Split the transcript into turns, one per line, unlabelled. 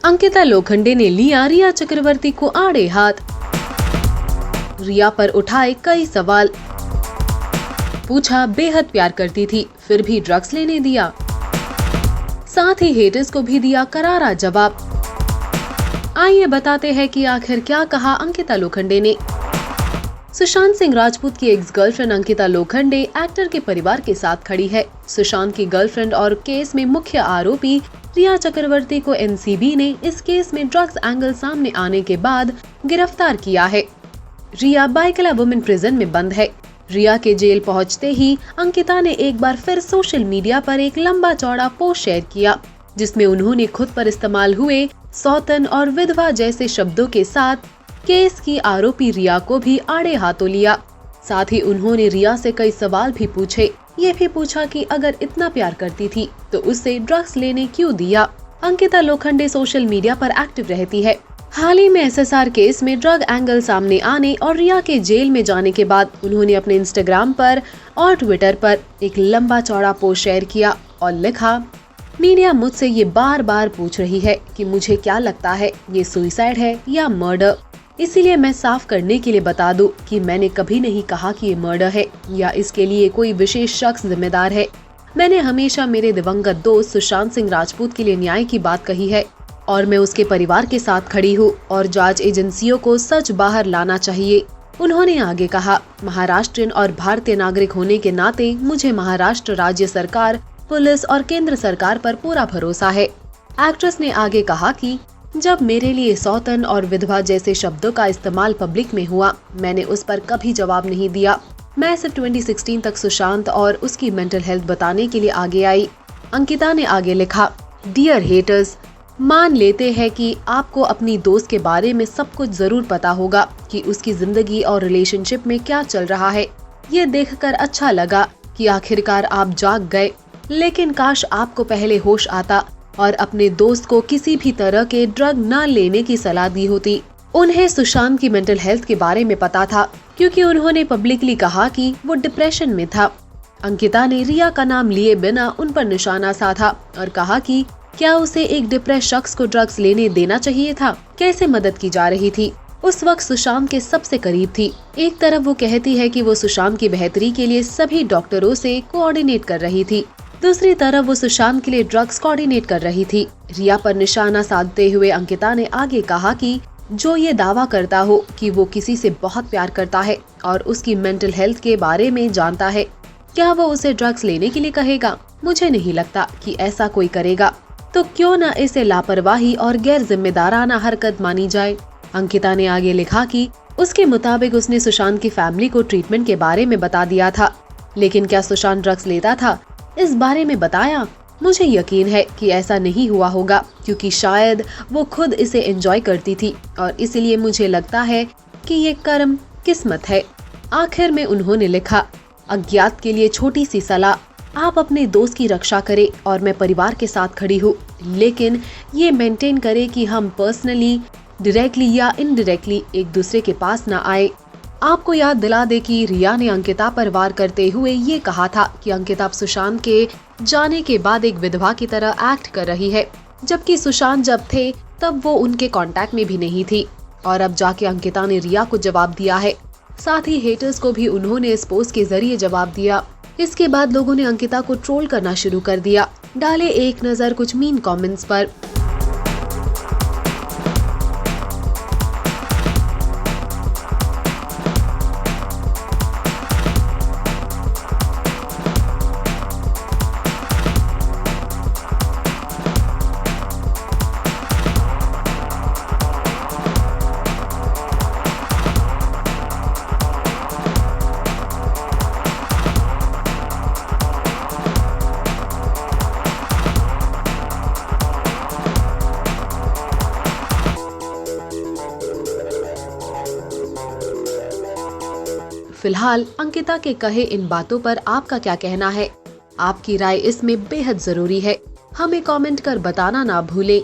अंकिता लोखंडे ने लिया रिया चक्रवर्ती को आड़े हाथ। रिया पर उठाए कई सवाल। पूछा बेहद प्यार करती थी, फिर भी ड्रग्स लेने दिया। साथ ही हेटर्स को भी दिया करारा जवाब। आइए बताते हैं कि आखिर क्या कहा अंकिता लोखंडे ने। सुशांत सिंह राजपूत की ex girlfriend Ankita Lokhande actor के परिवार के साथ खड़ी है। सुशांत की गर्लफ्रेंड और केस में मुख्य आरोपी रिया चक्रवर्ती को एनसीबी ने इस केस में ड्रग्स एंगल सामने आने के बाद गिरफ्तार किया है। रिया बाइकला वुमेन प्रिजन में बंद है। रिया के जेल पहुंचते ही अंकिता ने एक बार फिर सोशल मीडिया पर एक लंबा चौड़ा पोस्ट शेयर किया, जिसमें उन्होंने खुद पर इस्तेमाल हुए सौतन और विधवा जैसे शब्दों के साथ केस की आरोपी रिया को भी आड़े हाथों लिया। साथ ही उन्होंने रिया से कई सवाल भी पूछे। ये भी पूछा कि अगर इतना प्यार करती थी तो उसे ड्रग्स लेने क्यों दिया। अंकिता लोखंडे सोशल मीडिया पर एक्टिव रहती है। हाल ही में एसएसआर केस में ड्रग एंगल सामने आने और रिया के जेल में जाने के बाद उन्होंने अपने इंस्टाग्राम पर और ट्विटर पर एक लंबा चौड़ा पोस्ट शेयर किया और लिखा, मीडिया मुझसे ये बार बार पूछ रही है कि मुझे क्या लगता है, ये सुसाइड है या मर्डर। इसीलिए मैं साफ करने के लिए बता दूं कि मैंने कभी नहीं कहा कि ये मर्डर है या इसके लिए कोई विशेष शख्स जिम्मेदार है। मैंने हमेशा मेरे दिवंगत दोस्त सुशांत सिंह राजपूत के लिए न्याय की बात कही है और मैं उसके परिवार के साथ खड़ी हूँ और जांच एजेंसियों को सच बाहर लाना चाहिए। उन्होंने आगे कहा, महाराष्ट्रियन और भारतीय नागरिक होने के नाते मुझे महाराष्ट्र राज्य सरकार, पुलिस और केंद्र सरकार पर पूरा भरोसा है। एक्ट्रेस ने आगे कहा कि जब मेरे लिए सौतन और विधवा जैसे शब्दों का इस्तेमाल पब्लिक में हुआ, मैंने उस पर कभी जवाब नहीं दिया। मैं सिर्फ 2016 तक सुशांत और उसकी मेंटल हेल्थ बताने के लिए आगे आई। अंकिता ने आगे लिखा, डियर हेटर्स, मान लेते हैं कि आपको अपनी दोस्त के बारे में सब कुछ जरूर पता होगा कि उसकी जिंदगी और रिलेशनशिप में क्या चल रहा है। ये देखकर अच्छा लगा कि आखिरकार आप जाग गए, लेकिन काश आपको पहले होश आता और अपने दोस्त को किसी भी तरह के ड्रग न लेने की सलाह दी होती। उन्हें सुशांत की मेंटल हेल्थ के बारे में पता था क्योंकि उन्होंने पब्लिकली कहा कि वो डिप्रेशन में था। अंकिता ने रिया का नाम लिए बिना उन पर निशाना साधा और कहा कि क्या उसे एक डिप्रेस शख्स को ड्रग्स लेने देना चाहिए था, कैसे मदद की जा रही थी। उस वक्त सुशांत के सबसे करीब थी। एक तरफ वो कहती है कि वो सुशांत की बेहतरी के लिए सभी डॉक्टरों से कोऑर्डिनेट कर रही थी, दूसरी तरफ वो सुशांत के लिए ड्रग्स कोऑर्डिनेट कर रही थी। रिया पर निशाना साधते हुए अंकिता ने आगे कहा कि जो ये दावा करता हो कि वो किसी से बहुत प्यार करता है और उसकी मेंटल हेल्थ के बारे में जानता है, क्या वो उसे ड्रग्स लेने के लिए कहेगा? मुझे नहीं लगता कि ऐसा कोई करेगा, तो क्यों न इसे लापरवाही और गैर जिम्मेदाराना हरकत मानी जाए। अंकिता ने आगे लिखा कि उसके मुताबिक उसने सुशांत की फैमिली को ट्रीटमेंट के बारे में बता दिया था, लेकिन क्या सुशांत ड्रग्स लेता था इस बारे में बताया? मुझे यकीन है कि ऐसा नहीं हुआ होगा क्योंकि शायद वो खुद इसे एंजॉय करती थी और इसलिए मुझे लगता है कि ये कर्म किस्मत है। आखिर में उन्होंने लिखा, अज्ञात के लिए छोटी सी सलाह, आप अपने दोस्त की रक्षा करें और मैं परिवार के साथ खड़ी हूँ, लेकिन ये मेंटेन करें कि हम पर्सनली, डायरेक्टली या इनडायरेक्टली एक दूसरे के पास न आए। आपको याद दिला दे कि रिया ने अंकिता पर वार करते हुए ये कहा था कि अंकिता सुशांत के जाने के बाद एक विधवा की तरह एक्ट कर रही है, जबकि सुशांत जब थे तब वो उनके कांटेक्ट में भी नहीं थी। और अब जाके अंकिता ने रिया को जवाब दिया है। साथ ही हेटर्स को भी उन्होंने इस पोस्ट के जरिए जवाब दिया। इसके बाद लोगों ने अंकिता को ट्रोल करना शुरू कर दिया। डाले एक नजर कुछ मीन कमेंट्स पर। फिलहाल अंकिता के कहे इन बातों पर आपका क्या कहना है? आपकी राय इसमें बेहद जरूरी है। हमें कमेंट कर बताना ना भूलें।